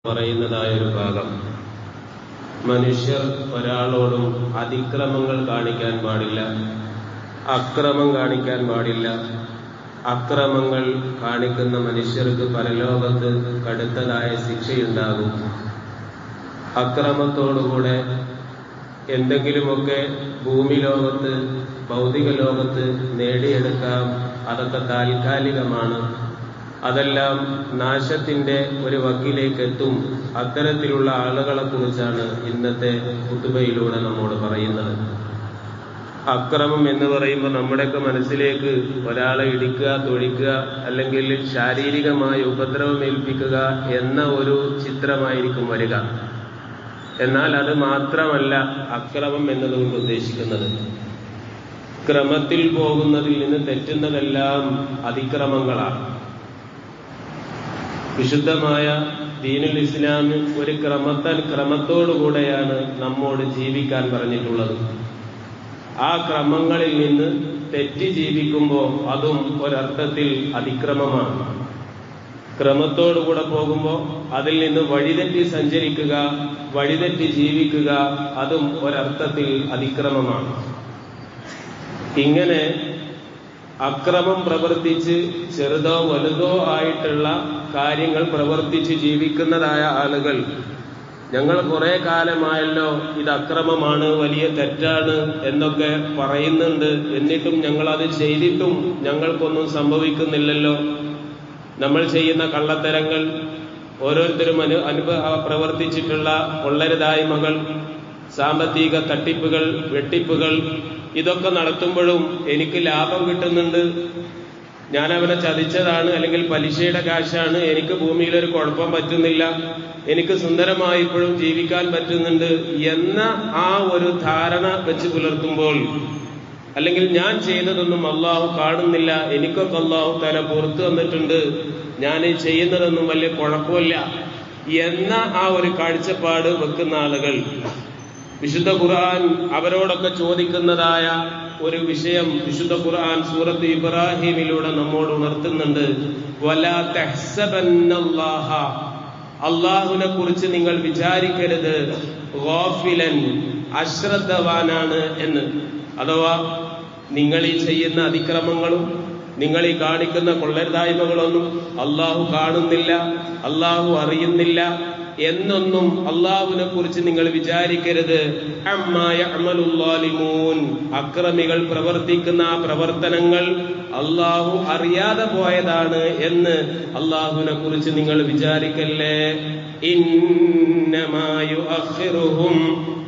പറയുന്നതായൊരു ഭാഗം, മനുഷ്യർ ഒരാളോടും അതിക്രമങ്ങൾ കാണിക്കാൻ പാടില്ല, അക്രമം കാണിക്കാൻ പാടില്ല. അക്രമങ്ങൾ കാണിക്കുന്ന മനുഷ്യർക്ക് പരലോകത്ത് കടുത്തതായ ശിക്ഷയുണ്ടാകും. അക്രമത്തോടുകൂടെ എന്തെങ്കിലുമൊക്കെ ഭൂമി ലോകത്ത് ഭൗതിക ലോകത്ത് നേടിയെടുക്കാം, അതൊക്കെ താൽക്കാലികമാണ്. അതെല്ലാം നാശത്തിന്റെ ഒരു വക്കിലേക്ക് എത്തും. അത്തരത്തിലുള്ള ആളുകളെ കുറിച്ചാണ് ഇന്നത്തെ ഖുതുബയിലൂടെ നമ്മോട് പറയുന്നത്. അക്രമം എന്ന് പറയുമ്പോൾ നമ്മുടെയൊക്കെ മനസ്സിലേക്ക് ഒരാളെ ഇടിക്കുക, തൊഴിക്കുക, അല്ലെങ്കിൽ ശാരീരികമായി ഉപദ്രവം ഏൽപ്പിക്കുക എന്ന ഒരു ചിത്രമായിരിക്കും വരിക. എന്നാൽ അത് മാത്രമല്ല അക്രമം എന്നതുകൊണ്ട് ഉദ്ദേശിക്കുന്നത്. ക്രമത്തിൽ പോകുന്നതിൽ നിന്ന് തെറ്റുന്നതെല്ലാം അതിക്രമങ്ങളാണ്. വിശുദ്ധമായ ദീനുൽ ഇസ്ലാം ഒരു ക്രമത്തോടുകൂടെയാണ് നമ്മോട് ജീവിക്കാൻ പറഞ്ഞിട്ടുള്ളത്. ആ ക്രമങ്ങളിൽ നിന്ന് തെറ്റി ജീവിക്കുമ്പോൾ അതും ഒരർത്ഥത്തിൽ അതിക്രമമാണ്. ക്രമത്തോടുകൂടെ പോകുമ്പോൾ അതിൽ നിന്ന് വഴിതെറ്റി സഞ്ചരിക്കുക, വഴിതെറ്റി ജീവിക്കുക, അതും ഒരർത്ഥത്തിൽ അതിക്രമമാണ്. ഇങ്ങനെ അക്രമം പ്രവർത്തിച്ച് ചെറുതോ വലുതോ ആയിട്ടുള്ള കാര്യങ്ങൾ പ്രവർത്തിച്ച് ജീവിക്കുന്നതായ ആളുകൾ, ഞങ്ങൾ കുറെ കാലമായല്ലോ ഇത് അക്രമമാണ്, വലിയ തെറ്റാണ് എന്നൊക്കെ പറയുന്നുണ്ട്, എന്നിട്ടും ഞങ്ങളത് ചെയ്തിട്ടും ഞങ്ങൾക്കൊന്നും സംഭവിക്കുന്നില്ലല്ലോ. നമ്മൾ ചെയ്യുന്ന കള്ളത്തരങ്ങൾ, ഓരോരുത്തരും പ്രവർത്തിച്ചിട്ടുള്ള കൊള്ളരുതായ്മകൾ, സാമ്പത്തിക തട്ടിപ്പുകൾ, വെട്ടിപ്പുകൾ, ഇതൊക്കെ നടത്തുമ്പോഴും എനിക്ക് ലാഭം കിട്ടുന്നുണ്ട്, ഞാൻ അവനെ ചതിച്ചതാണ്, അല്ലെങ്കിൽ പലിശയുടെ കാശാണ്, എനിക്ക് ഭൂമിയിലൊരു കുഴപ്പം പറ്റുന്നില്ല, എനിക്ക് സുന്ദരമായി ഇപ്പോഴും ജീവിക്കാൻ പറ്റുന്നുണ്ട് എന്ന ആ ഒരു ധാരണ വെച്ച് പുലർത്തുമ്പോൾ, അല്ലെങ്കിൽ ഞാൻ ചെയ്തതൊന്നും അള്ളാഹു കാണുന്നില്ല, എനിക്കൊക്കെ അള്ളാഹു തആല പുറത്തു വന്നിട്ടുണ്ട്, ഞാൻ ചെയ്യുന്നതൊന്നും വലിയ കുഴപ്പമില്ല എന്ന ആ ഒരു കാഴ്ചപ്പാട് വെക്കുന്ന ആളുകൾ, വിശുദ്ധ ഖുർആൻ അവരോടൊക്കെ ചോദിക്കുന്നതായ ഒരു വിഷയം വിശുദ്ധ ഖുർആൻ സൂറത്ത് ഇബ്രാഹിമിലൂടെ നമ്മോട് ഉണർത്തുന്നുണ്ട്. വലാ തഹ്സബന്നല്ലാഹ, അള്ളാഹുവിനെ കുറിച്ച് നിങ്ങൾ വിചാരിക്കരുത് ഗാഫിലൻ, അശ്രദ്ധവാനാണ് എന്ന്. അഥവാ നിങ്ങൾ ഈ ചെയ്യുന്ന അതിക്രമങ്ങളും നിങ്ങൾ ഈ കാണിക്കുന്ന കൊള്ളരുതായ്മകളൊന്നും അള്ളാഹു കാണുന്നില്ല, അള്ളാഹു അറിയുന്നില്ല എന്നൊന്നും അള്ളാഹുവിനെ കുറിച്ച് നിങ്ങൾ വിചാരിക്കരുത്. അമ്മാ യഅമലുൽ ളാലിമൂൻ, അക്രമികൾ പ്രവർത്തിക്കുന്ന ആ പ്രവർത്തനങ്ങൾ അള്ളാഹു അറിയാതെ പോയതാണ് എന്ന് അള്ളാഹുവിനെ കുറിച്ച് നിങ്ങൾ വിചാരിക്കല്ലേ. ഇന്നമാ യുഅഖിറുഹും,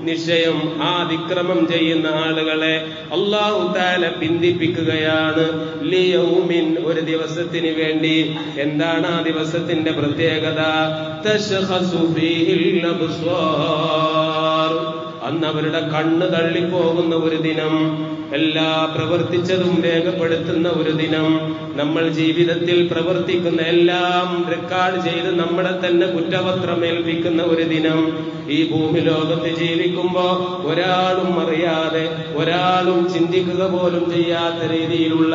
നിശ്ചയം ആ അതിക്രമം ചെയ്യുന്ന ആളുകളെ അല്ലാഹു തആല പിന്തിപ്പിക്കുകയാണ്. ലിയൗമിൻ, ഒരു ദിവസത്തിന് വേണ്ടി. എന്താണ് ആ ദിവസത്തിന്റെ പ്രത്യേകത? തശ്ഖസു ഫീഹിൽ അബ്സാർ, അന്ന് അവരുടെ കണ്ണ് തള്ളിപ്പോകുന്ന ഒരു ദിനം, എല്ലാ പ്രവർത്തിച്ചതും രേഖപ്പെടുത്തുന്ന ഒരു ദിനം, നമ്മൾ ജീവിതത്തിൽ പ്രവർത്തിക്കുന്ന എല്ലാം റെക്കോർഡ് ചെയ്ത് നമ്മളെ തന്നെ കുറ്റപത്രമേൽപ്പിക്കുന്ന ഒരു ദിനം. ഈ ഭൂമി ലോകത്ത് ജീവിക്കുമ്പോ ഒരാളും അറിയാതെ, ഒരാളും ചിന്തിക്കുക പോലും ചെയ്യാത്ത രീതിയിലുള്ള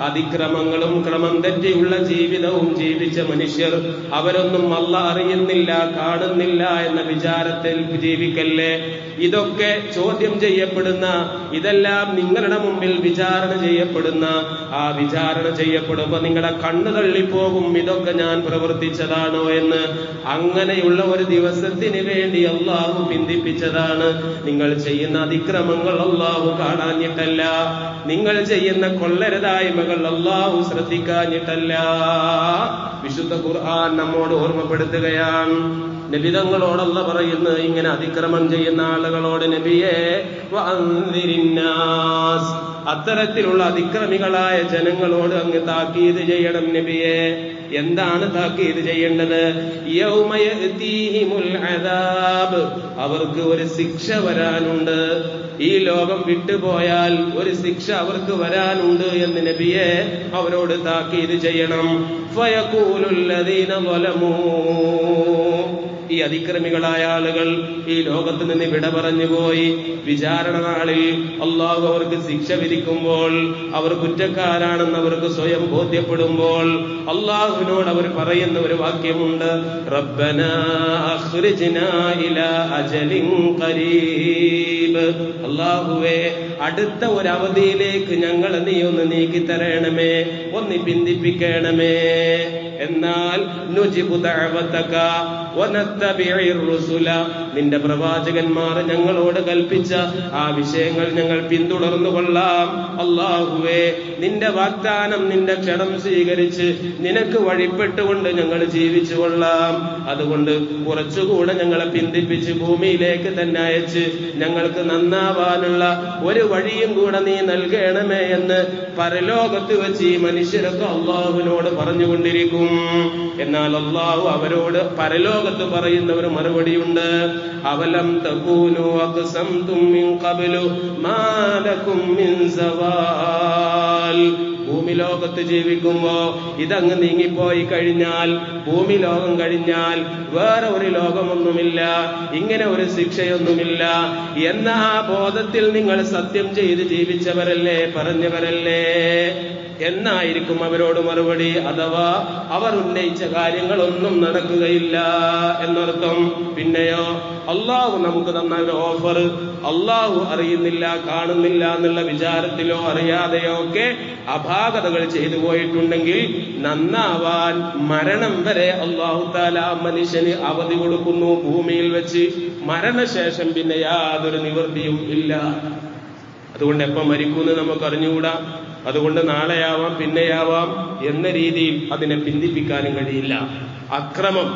അതിക്രമങ്ങളും ക്രമം തെറ്റിയുള്ള ജീവിതവും ജീവിച്ച മനുഷ്യർ, അവരൊന്നും അല്ലാഹ് അറിയുന്നില്ല, കാണുന്നില്ല എന്ന വിചാരത്തിൽ ജീവിക്കല്ലേ. ഇതൊക്കെ ചോദ്യം ചെയ്യപ്പെടുന്ന, ഇതെല്ലാം നിങ്ങളുടെ മുമ്പിൽ വിചാരണ ചെയ്യപ്പെടുന്ന, ആ വിചാരണ ചെയ്യപ്പെടുമ്പോ നിങ്ങളുടെ കണ്ണ് തള്ളിപ്പോകും, ഇതൊക്കെ ഞാൻ പ്രവർത്തിച്ചതാണോ എന്ന്. അങ്ങനെയുള്ള ഒരു ദിവസത്തിന് വേണ്ടി അള്ളാഹു പിന്തിപ്പിച്ചതാണ്. നിങ്ങൾ ചെയ്യുന്ന അതിക്രമങ്ങൾ അള്ളാഹു കാണാഞ്ഞിട്ടല്ല, നിങ്ങൾ ചെയ്യുന്ന കൊള്ളരുതായ്മകൾ അള്ളാഹു ശ്രദ്ധിക്കാഞ്ഞിട്ടല്ല. വിശുദ്ധ ഖുർആൻ നമ്മോട് ഓർമ്മപ്പെടുത്തുകയാണ്. നബിതങ്ങളോടല്ല പറയുന്നത്, ഇങ്ങനെ അതിക്രമം ചെയ്യുന്ന ആളുകളോട്, നബിയെ വഅൻദിരിന്നാസ്, അത്തരത്തിലുള്ള അതിക്രമികളായ ജനങ്ങളോട് അങ്ങ് താക്കീത് ചെയ്യണം നബിയെ. എന്താണ് താക്കീത് ചെയ്യേണ്ടത്? യൗമ യഅതീഹിമുൽ അദാബ്, അവർക്ക് ഒരു ശിക്ഷ വരാനുണ്ട്. ഈ ലോകം വിട്ടുപോയാൽ ഒരു ശിക്ഷ അവർക്ക് വരാനുണ്ട് എന്ന് നബിയെ അവരോട് താക്കീത് ചെയ്യണം. ഫയഖൂലുൽ ലദീന ളലമൂ, ഈ അതിക്രമികളായ ആളുകൾ ഈ ലോകത്ത് നിന്ന് വിട പറഞ്ഞുപോയി. വിചാരണ നാളിൽ അള്ളാഹു അവർക്ക് ശിക്ഷ വിധിക്കുമ്പോൾ, അവർ കുറ്റക്കാരാണെന്ന് അവർക്ക് സ്വയം ബോധ്യപ്പെടുമ്പോൾ അള്ളാഹുവിനോട് അവർ പറയുന്ന ഒരു വാക്യമുണ്ട്, റബ്ബനാ അഖ്രിജ്നാ ഇലാ അജലിൻ ഖരീബ്. അള്ളാഹുവേ, അടുത്ത ഒരു അവധിയിലേക്ക് ഞങ്ങളെ നീ ഒന്ന് നീക്കി തരണമേ, ഒന്ന് പിന്തിപ്പിക്കണമേ. എന്നാൽ നുജിബു ദഅവതക വനത്തബിഇർ റുസുല, നിന്റെ പ്രവാചകന്മാർ ഞങ്ങളോട് കൽപ്പിച്ച ആ വിഷയങ്ങൾ ഞങ്ങൾ പിന്തുടർന്നു കൊള്ളാം. അല്ലാഹുവേ, നിന്റെ വാഗ്ദാനം, നിന്റെ ക്ഷണം സ്വീകരിച്ച് നിനക്ക് വഴിപ്പെട്ടുകൊണ്ട് ഞങ്ങൾ ജീവിച്ചു കൊള്ളാം. അതുകൊണ്ട് കുറച്ചുകൂടെ ഞങ്ങളെ പിന്തിപ്പിച്ച് ഭൂമിയിലേക്ക് തന്നെ അയച്ച് ഞങ്ങൾക്ക് നന്നാവാനുള്ള ഒരു വഴിയും കൂടെ നീ നൽകണമേ എന്ന് പരലോകത്ത് വെച്ച് ഈ മനുഷ്യരൊക്കെ അള്ളാഹുവിനോട് പറഞ്ഞുകൊണ്ടിരിക്കും. എന്നാൽ അള്ളാഹു അവരോട് പരലോകത്ത് പറയുന്ന ഒരു മറുപടിയുണ്ട്, അവലം തകൂനു അഖ്സംതും മിൻ ഖബ്ലു മാ ലകും മിൻ സവാൽ. ഭൂമി ലോകത്ത് ജീവിക്കുമ്പോ ഇതങ്ങ് നീങ്ങിപ്പോയി കഴിഞ്ഞാൽ, ഭൂമി ലോകം കഴിഞ്ഞാൽ വേറെ ഒരു ലോകമൊന്നുമില്ല, ഇങ്ങനെ ഒരു ശിക്ഷയൊന്നുമില്ല എന്ന ആ ബോധത്തിൽ നിങ്ങൾ സത്യം ചെയ്ത് ജീവിച്ചവരല്ലേ, പറഞ്ഞവരല്ലേ എന്നായിരിക്കും അവരോട് മറുപടി. അഥവാ അവർ ഉന്നയിച്ച കാര്യങ്ങളൊന്നും നടക്കുകയില്ല എന്നർത്ഥം. പിന്നെയോ അള്ളാഹു നമുക്ക് തന്ന ഒരു ഓഫർ അള്ളാഹു അറിയുന്നില്ല, കാണുന്നില്ല എന്നുള്ള വിചാരത്തിലോ അറിയാതെയോ ഒക്കെ അപാകതകൾ ചെയ്തു പോയിട്ടുണ്ടെങ്കിൽ നന്നാവാൻ മരണം വരെ അള്ളാഹു തആല മനുഷ്യന് അവധി കൊടുക്കുന്നു ഭൂമിയിൽ വെച്ച്. മരണശേഷം പിന്നെ യാതൊരു നിവൃത്തിയും ഇല്ല. അതുകൊണ്ട് എപ്പം മരിക്കുമെന്ന് നമുക്ക് അറിഞ്ഞുകൂടാ. അതുകൊണ്ട് നാളെയാവാം പിന്നെയാവാം എന്ന രീതിയിൽ അതിനെ പിന്തിപ്പിക്കാനും കഴിയില്ല. അക്രമം,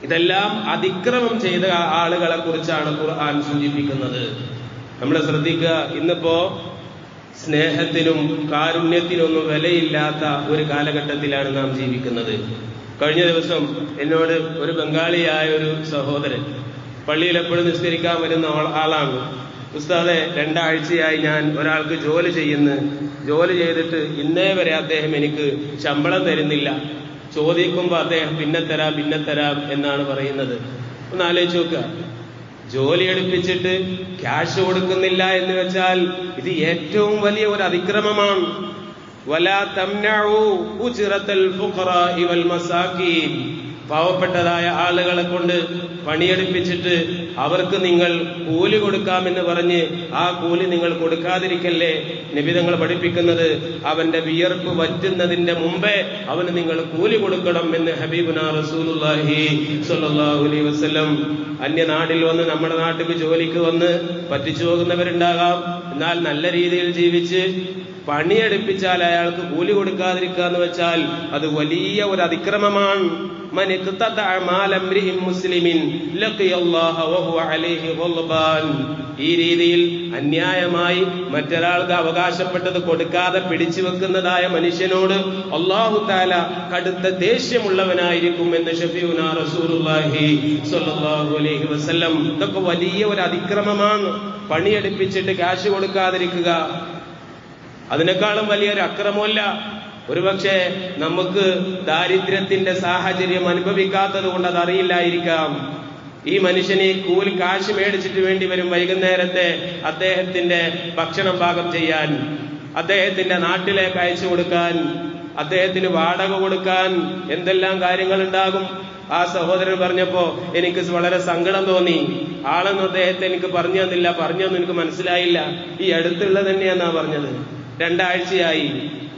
ഇതെല്ലാം അതിക്രമം ചെയ്ത ആളുകളെ കുറിച്ചാണ് ഖുർആൻ സൂചിപ്പിക്കുന്നത്. നമ്മൾ ശ്രദ്ധിക്കുക, ഇന്നിപ്പോ സ്നേഹത്തിനും കാരുണ്യത്തിനൊന്നും വിലയില്ലാത്ത ഒരു കാലഘട്ടത്തിലാണ് നാം ജീവിക്കുന്നത്. കഴിഞ്ഞ ദിവസം എന്നോട് ഒരു ബംഗാളിയായ ഒരു സഹോദരൻ, പള്ളിയിൽ എപ്പോഴും നിസ്കരിക്കാൻ വരുന്ന ആളാണ്, ഉസ്താദെ 2 ആഴ്ചയായി ഞാൻ ഒരാൾക്ക് ജോലി ജോലി ചെയ്തിട്ട് ഇന്നേ വരെ അദ്ദേഹം എനിക്ക് ശമ്പളം തരുന്നില്ല. ചോദിക്കുമ്പോൾ അദ്ദേഹം പിന്നെ തരാം എന്നാണ് പറയുന്നത്. ഒന്ന് ആലോചിച്ച് നോക്കുക, ജോലി എടുപ്പിച്ചിട്ട് ക്യാഷ് കൊടുക്കുന്നില്ല എന്ന് വെച്ചാൽ ഇത് ഏറ്റവും വലിയ ഒരു അതിക്രമമാണ്. വലാ തംനഉ ഉജ്റത്തൽ ഫുഖറാഇ വൽ മസാകീൻ, പാവപ്പെട്ടതായ ആളുകളെ കൊണ്ട് പണിയെടുപ്പിച്ചിട്ട് അവർക്ക് നിങ്ങൾ കൂലി കൊടുക്കാമെന്ന് പറഞ്ഞ് ആ കൂലി നിങ്ങൾ കൊടുക്കാതിരിക്കല്ലേ. നബി തങ്ങൾ പഠിപ്പിക്കുന്നത് അവന്റെ വിയർപ്പ് വറ്റുന്നതിന്റെ മുമ്പേ അവന് നിങ്ങൾ കൂലി കൊടുക്കണം എന്ന് ഹബീബുനാ റസൂലുള്ളാഹി സ്വല്ലല്ലാഹു അലൈഹി വസല്ലം. അന്യനാട്ടിൽ വന്ന് നമ്മുടെ നാട്ടിൽ ജോലിക്ക് വന്ന് പറ്റിച്ചു പോകുന്നവരുണ്ടാകാം. എന്നാൽ നല്ല രീതിയിൽ ജീവിച്ച് പണിയെടുപ്പിച്ചാൽ അയാൾക്ക് കൂലി കൊടുക്കാതിരിക്കുക എന്ന് വെച്ചാൽ അത് വലിയ ഒരു അതിക്രമമാണ്. ഈ രീതിയിൽ അന്യായമായി മറ്റൊരാൾക്ക് അവകാശപ്പെട്ടത് കൊടുക്കാതെ പിടിച്ചു വെക്കുന്നതായ മനുഷ്യനോട് അല്ലാഹു തആല കടുത്ത ദേഷ്യമുള്ളവനായിരിക്കും എന്ന് ശഫീഉനാ റസൂലുള്ളാഹി സ്വല്ലല്ലാഹു അലൈഹി വസല്ലം. ഇതൊക്കെ വലിയ ഒരു അതിക്രമമാണ്. പണിയെടുപ്പിച്ചിട്ട് ക്യാഷ് കൊടുക്കാതിരിക്കുക അതിനേക്കാളും വലിയൊരു അക്രമമല്ല. ഒരുപക്ഷെ നമുക്ക് ദാരിദ്ര്യത്തിന്റെ സാഹചര്യം അനുഭവിക്കാത്തത് കൊണ്ട് അതറിയില്ലായിരിക്കാം. ഈ മനുഷ്യന് കൂലി കാശ് മേടിച്ചിട്ട് വേണ്ടി വരും വൈകുന്നേരത്തെ അദ്ദേഹത്തിന്റെ ഭക്ഷണം പാകം ചെയ്യാൻ, അദ്ദേഹത്തിന്റെ നാട്ടിലേക്ക് അയച്ചു കൊടുക്കാൻ, അദ്ദേഹത്തിന് വാടക കൊടുക്കാൻ, എന്തെല്ലാം കാര്യങ്ങളുണ്ടാകും. ആ സഹോദരൻ പറഞ്ഞപ്പോ എനിക്ക് വളരെ സങ്കടം തോന്നി. ആളെന്ന് അദ്ദേഹത്തെ എനിക്ക് പറഞ്ഞു തന്നില്ല, പറഞ്ഞൊന്നും എനിക്ക് മനസ്സിലായില്ല. ഈ അടുത്തുള്ളത് തന്നെയാന്നാ പറഞ്ഞത്. 2 ആഴ്ചയായി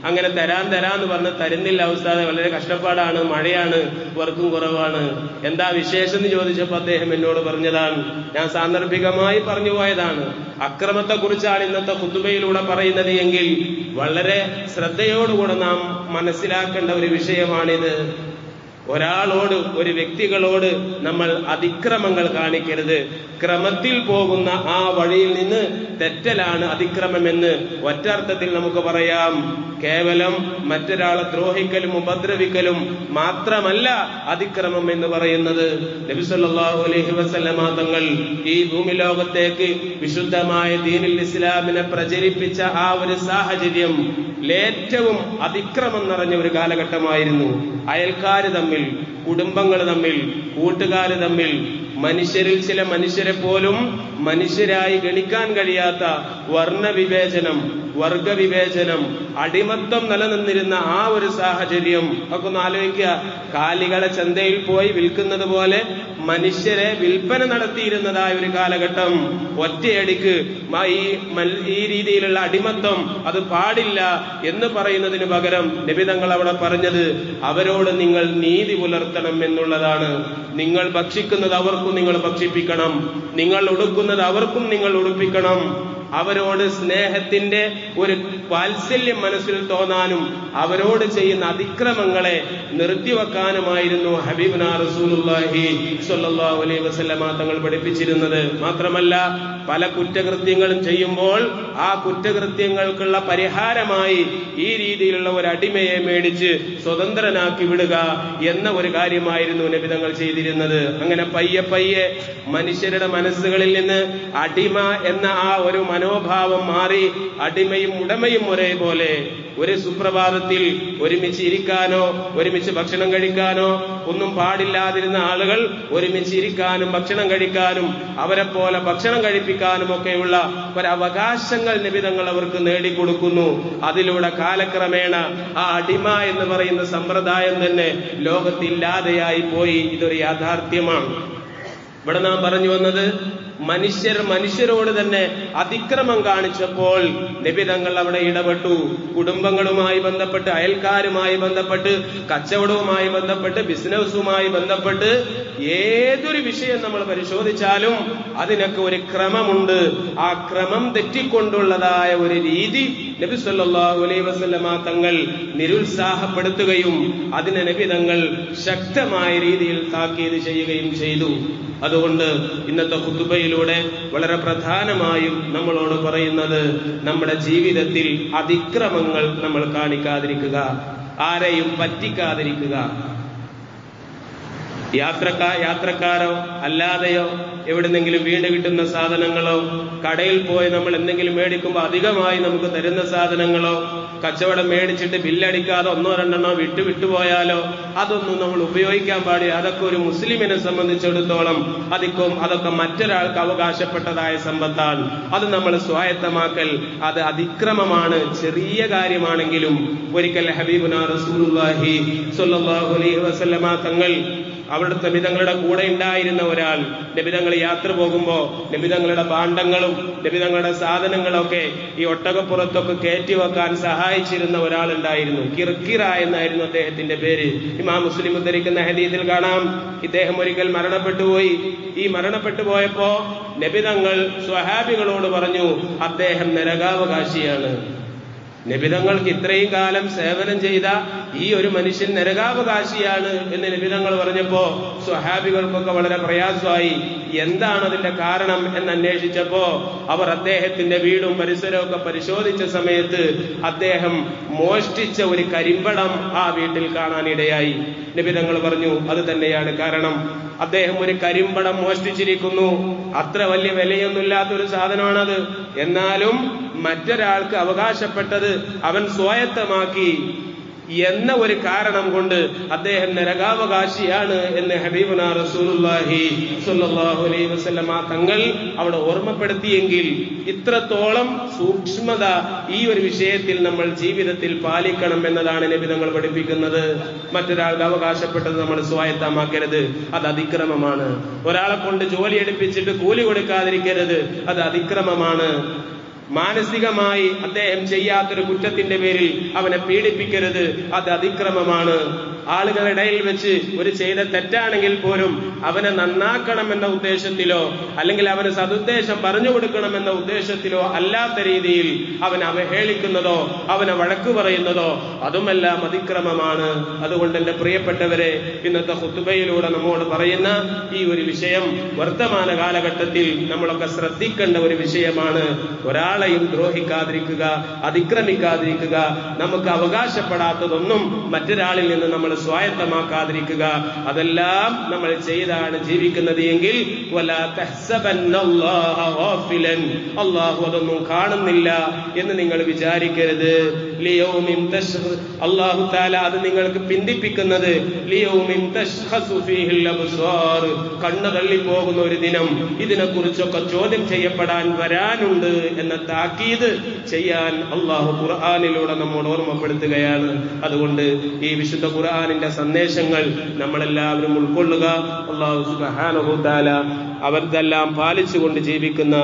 അങ്ങനെ തരാന്ന് പറഞ്ഞ് തരുന്നില്ല ഉസ്താദെ, വളരെ കഷ്ടപ്പാടാണ്, മഴയാണ്, വർക്കും കുറവാണ്. എന്താ വിശേഷം എന്ന് ചോദിച്ചപ്പോൾ അദ്ദേഹം എന്നോട് പറഞ്ഞതാണ്, ഞാൻ സാന്ദർഭികമായി പറഞ്ഞു പോയതാണ്. അക്രമത്തെക്കുറിച്ചാണ് ഇന്നത്തെ ഖുതുബയിലൂടെ പറയുന്നത് എങ്കിൽ വളരെ ശ്രദ്ധയോടുകൂടെ നാം മനസ്സിലാക്കേണ്ട ഒരു വിഷയമാണിത്. ഒരാളോട്, ഒരു വ്യക്തികളോട് നമ്മൾ അതിക്രമങ്ങൾ കാണിക്കരുത്. ക്രമത്തിൽ പോകുന്ന ആ വഴിയിൽ നിന്ന് തെറ്റലാണ് അതിക്രമമെന്ന് ഒറ്റർത്ഥത്തിൽ നമുക്ക് പറയാം. കേവലം മറ്റൊരാളെ ദ്രോഹിക്കലും ഉപദ്രവിക്കലും മാത്രമല്ല അതിക്രമം എന്ന് പറയുന്നത്. നബി സല്ലല്ലാഹു അലൈഹി വസല്ലമ തങ്ങൾ ഈ ഭൂമി ലോകത്തേക്ക് വിശുദ്ധമായ ദീനുൽ ഇസ്ലാമിനെ പ്രചരിപ്പിച്ച ആ ഒരു സാഹചര്യം ഏറ്റവും അതിക്രമം നിറഞ്ഞ ഒരു കാലഘട്ടമായിരുന്നു. അയൽക്കാര് തമ്മിൽ, കുടുംബങ്ങൾ തമ്മിൽ, കൂട്ടുകാർ തമ്മിൽ, മനുഷ്യരിൽ ചില മനുഷ്യരെ പോലും മനുഷ്യരായി ഗണിക്കാൻ കഴിയാത്ത വർണ്ണവിവേചനം, വർഗവിവേചനം, അടിമത്തം നിലനിന്നിരുന്ന ആ ഒരു സാഹചര്യം ഒക്കെ ഒന്ന് ആലോചിക്കുക. കാലികളെ ചന്തയിൽ പോയി വിൽക്കുന്നത് പോലെ മനുഷ്യരെ വിൽപ്പന നടത്തിയിരുന്നതായ ഒരു കാലഘട്ടം. ഒറ്റയടിക്ക് ഈ രീതിയിലുള്ള അടിമത്തം അത് പാടില്ല എന്ന് പറയുന്നതിന് പകരം നബി തങ്ങൾ അവിടെ പറഞ്ഞത് അവരോട് നിങ്ങൾ നീതി പുലർത്തണം എന്നുള്ളതാണ്. നിങ്ങൾ ഭക്ഷിക്കുന്നത് അവർക്കും നിങ്ങൾ ഭക്ഷിപ്പിക്കണം, നിങ്ങൾ ഉടുക്കുന്നത് അവർക്കും നിങ്ങൾ ഉടുപ്പിക്കണം. അവരോട് സ്നേഹത്തിന്റെ ഒരു വാത്സല്യം മനസ്സിൽ തോന്നാനും അവരോട് ചെയ്യുന്ന അതിക്രമങ്ങളെ നിർത്തിവെക്കാനുമായിരുന്നു ഹബീബുനാ റസൂലുള്ളാഹി സ്വല്ലല്ലാഹു അലൈഹി വസല്ലമ തങ്ങൾ പഠിപ്പിച്ചിരുന്നത്. മാത്രമല്ല, പല കുറ്റകൃത്യങ്ങളും ചെയ്യുമ്പോൾ ആ കുറ്റകൃത്യങ്ങൾക്കുള്ള പരിഹാരമായി ഈ രീതിയിലുള്ള ഒരു അടിമയെ മേടിച്ച് സ്വതന്ത്രനാക്കി വിടുക എന്ന ഒരു കാര്യമായിരുന്നു നബി തങ്ങൾ ചെയ്തിരുന്നത്. അങ്ങനെ പയ്യെ പയ്യെ മനുഷ്യരുടെ മനസ്സുകളിൽ നിന്ന് അടിമ എന്ന ആ ഒരു മനോഭാവം മാറി അടിമയും ഉടമയും ഒരേപോലെ ഒരു സുപ്രഭാതത്തിൽ ഒരുമിച്ച് ഇരിക്കാനോ ഒരുമിച്ച് ഭക്ഷണം കഴിക്കാനോ ഒന്നും പാടില്ലാതിരുന്ന ആളുകൾ ഒരുമിച്ച് ഇരിക്കാനും ഭക്ഷണം കഴിക്കാനും അവരെ പോലെ ഭക്ഷണം കഴിപ്പിക്കാനും ഒക്കെയുള്ള ഒരവകാശങ്ങൾ നബി തങ്ങൾ അവർക്ക് നേടിക്കൊടുക്കുന്നു. അതിലൂടെ കാലക്രമേണ ആ അടിമ എന്ന് പറയുന്ന സമ്പ്രദായം തന്നെ ലോകത്തില്ലാതെയായി പോയി. ഇതൊരു യാഥാർത്ഥ്യമാണ്. ഇവിടെ നാം പറഞ്ഞു വന്നത്, മനുഷ്യരോട് തന്നെ അതിക്രമം കാണിച്ചപ്പോൾ നബി തങ്ങൾ അവിടെ ഇടപെട്ടു. കുടുംബങ്ങളുമായി ബന്ധപ്പെട്ട്, അയൽക്കാരുമായി ബന്ധപ്പെട്ട്, കച്ചവടവുമായി ബന്ധപ്പെട്ട്, ബിസിനസ്സുമായി ബന്ധപ്പെട്ട് ഏതൊരു വിഷയം നമ്മൾ പരിശോധിച്ചാലും അതിനൊക്കെ ഒരു ക്രമമുണ്ട്. ആ ക്രമം തെറ്റിക്കൊണ്ടുള്ളതായ ഒരു രീതി നബി സല്ലല്ലാഹു അലൈഹി വസല്ലമ തങ്ങൾ നിരുത്സാഹപ്പെടുത്തുകയും അതിനെ നബി തങ്ങൾ ശക്തമായ രീതിയിൽ താക്കീത് ചെയ്യുകയും ചെയ്തു. അതുകൊണ്ട് ഇന്നത്തെ ഖുതുബയിലൂടെ വളരെ പ്രധാനമായും നമ്മളോട് പറയുന്നത്, നമ്മുടെ ജീവിതത്തിൽ അതിക്രമങ്ങൾ നമ്മൾ കാണിക്കാതിരിക്കുക, ആരെയും പറ്റിക്കാതിരിക്കുക. യാത്രക്കാരോ അല്ലാതെയോ എവിടെന്നെങ്കിലും വീണ് കിട്ടുന്ന സാധനങ്ങളോ, കടയിൽ പോയി നമ്മൾ എന്തെങ്കിലും മേടിക്കുമ്പോൾ അധികമായി നമുക്ക് തരുന്ന സാധനങ്ങളോ, കച്ചവടം മേടിച്ചിട്ട് ബില്ലടിക്കാതെ ഒന്നോ രണ്ടെണ്ണോ വിട്ടുപോയാലോ അതൊന്നും നമ്മൾ ഉപയോഗിക്കാൻ പാടില്ല. അതൊക്കെ ഒരു മുസ്ലിമിനെ സംബന്ധിച്ചിടത്തോളം അതൊക്കെ മറ്റൊരാൾക്ക് അവകാശപ്പെട്ടതായ സമ്പത്താണ്. അത് നമ്മൾ സ്വായത്തമാക്കൽ അത് അതിക്രമമാണ്. ചെറിയ കാര്യമാണെങ്കിലും ഒരിക്കൽ ഹബീബുനാ റസൂലുള്ളാഹി സ്വല്ലല്ലാഹു അലൈഹി വസല്ലമ തങ്ങൾ അവിടുത്തെ നബിതങ്ങളുടെ കൂടെ ഉണ്ടായിരുന്ന ഒരാൾ നബിതങ്ങൾ യാത്ര പോകുമ്പോ നബിതങ്ങളുടെ ഭാണ്ഡങ്ങളും നബിതങ്ങളുടെ സാധനങ്ങളൊക്കെ ഈ ഒട്ടകപ്പുറത്തൊക്കെ കയറ്റി വെക്കാൻ സഹായിച്ചിരുന്ന ഒരാളുണ്ടായിരുന്നു. കിർക്കിറ എന്നായിരുന്നു അദ്ദേഹത്തിന്റെ പേര്. ഇമാം മുസ്ലിം ഉദ്ധരിക്കുന്ന ഹദീസിൽ കാണാം, ഇദ്ദേഹം ഒരിക്കൽ മരണപ്പെട്ടുപോയി. ഈ മരണപ്പെട്ടു പോയപ്പോ നബിതങ്ങൾ സ്വഹാബികളോട് പറഞ്ഞു, അദ്ദേഹം നരകാവകാശിയാണ്. നബിതങ്ങൾക്ക് ഇത്രയും കാലം സേവനം ചെയ്ത ഈ ഒരു മനുഷ്യൻ നരകാവകാശിയാണ് എന്ന് നബിതങ്ങൾ പറഞ്ഞപ്പോ സ്വഹാബികൾക്കൊക്കെ വളരെ പ്രയാസമായി. എന്താണ് അതിന്റെ കാരണം എന്ന് അന്വേഷിച്ചപ്പോ അവർ അദ്ദേഹത്തിന്റെ വീടും പരിസരവും ഒക്കെ പരിശോധിച്ച സമയത്ത് അദ്ദേഹം മോഷ്ടിച്ച ഒരു കരിമ്പടം ആ വീട്ടിൽ കാണാനിടയായി. നബിതങ്ങൾ പറഞ്ഞു, അത് തന്നെയാണ് കാരണം. അദ്ദേഹം ഒരു കരിമ്പടം മോഷ്ടിച്ചിരിക്കുന്നു. അത്ര വലിയ വിലയൊന്നുമില്ലാത്തൊരു സാധനമാണത്. എന്നാലും മറ്റൊരാൾക്ക് അവകാശപ്പെട്ടത് അവൻ സ്വായത്തമാക്കി എന്ന ഒരു കാരണം കൊണ്ട് അദ്ദേഹം നരകാവകാശിയാണ് എന്ന് ഹബീബുനാ റസൂലുള്ളാഹി സ്വല്ലല്ലാഹു അലൈഹി വസല്ലമ തങ്ങൾ അവിടെ ഓർമ്മപ്പെടുത്തിയെങ്കിൽ ഇത്രത്തോളം സൂക്ഷ്മത ഈ ഒരു വിഷയത്തിൽ നമ്മൾ ജീവിതത്തിൽ പാലിക്കണം എന്നതാണ് നബി തങ്ങൾ പഠിപ്പിക്കുന്നത്. മറ്റൊരാൾക്ക് അവകാശപ്പെട്ടത് നമ്മൾ സ്വായത്തമാക്കരുത്, അത് അതിക്രമമാണ്. ഒരാളെ കൊണ്ട് ജോലി എടുപ്പിച്ചിട്ട് കൂലി കൊടുക്കാതിരിക്കരുത്, അത് അതിക്രമമാണ്. മാനസികമായി അദ്ദേഹം ചെയ്യാത്തൊരു കുറ്റത്തിന്റെ പേരിൽ അവനെ പീഡിപ്പിക്കരുത്, അത് അതിക്രമമാണ്. ആളുകളിടയിൽ വെച്ച് ഒരു ചെയ്ത തെറ്റാണെങ്കിൽ പോലും അവനെ നന്നാക്കണമെന്ന ഉദ്ദേശത്തിലോ അല്ലെങ്കിൽ അവന് സതുദ്ദേശം പറഞ്ഞു കൊടുക്കണമെന്ന ഉദ്ദേശത്തിലോ അല്ലാത്ത രീതിയിൽ അവൻ അവഹേളിക്കുന്നതോ അവനെ വഴക്കു പറയുന്നതോ അതുമെല്ലാം അതിക്രമമാണ്. അതുകൊണ്ട് എന്റെ പ്രിയപ്പെട്ടവരെ, ഇന്നത്തെ ഖുതുബയിലൂടെ നമ്മോട് പറയുന്ന ഈ ഒരു വിഷയം വർത്തമാന കാലഘട്ടത്തിൽ നമ്മളൊക്കെ ശ്രദ്ധിക്കേണ്ട ഒരു വിഷയമാണ്. ഒരാളെയും ദ്രോഹിക്കാതിരിക്കുക, അതിക്രമിക്കാതിരിക്കുക, നമുക്ക് അവകാശപ്പെടാത്തതൊന്നും മറ്റൊരാളിൽ നിന്ന് നമ്മൾ നമ്മൾ സ്വായത്തമാക്കാതിരിക്കുക. അതെല്ലാം നമ്മൾ ചെയ്താണ് ജീവിക്കുന്നത് എങ്കിൽ വലാ തഹ്സബന്നല്ലാഹ ഗാഫിലൻ, അല്ലാഹു അതൊന്നും കാണുന്നില്ല എന്ന് നിങ്ങൾ വിചാരിക്കരുത്. ലിയൗമിൻ അല്ലാഹു തആല അത് നിങ്ങൾക്ക് പിന്തിപ്പിക്കുന്നത് ലിയൗമിൻ തശ്ഖസു ഫീഹിൽ അബ്സാർ, കണ്ണ് തള്ളിപ്പോകുന്ന ഒരു ദിനം, ഇതിനെക്കുറിച്ചൊക്കെ ചോദ്യം ചെയ്യപ്പെടാൻ വരാനുണ്ട് എന്ന താക്കീത് ചെയ്യാൻ അല്ലാഹു ഖുർആനിലൂടെ നമ്മോട് ഓർമ്മപ്പെടുത്തുകയാണ്. അതുകൊണ്ട് ഈ വിശുദ്ധ ഖുർആനിന്റെ സന്ദേശങ്ങൾ നമ്മളെല്ലാവരും ഉൾക്കൊള്ളുക. അല്ലാഹു സുബ്ഹാനഹു തആല അവർക്കെല്ലാം പാലിച്ചുകൊണ്ട് ജീവിക്കുന്ന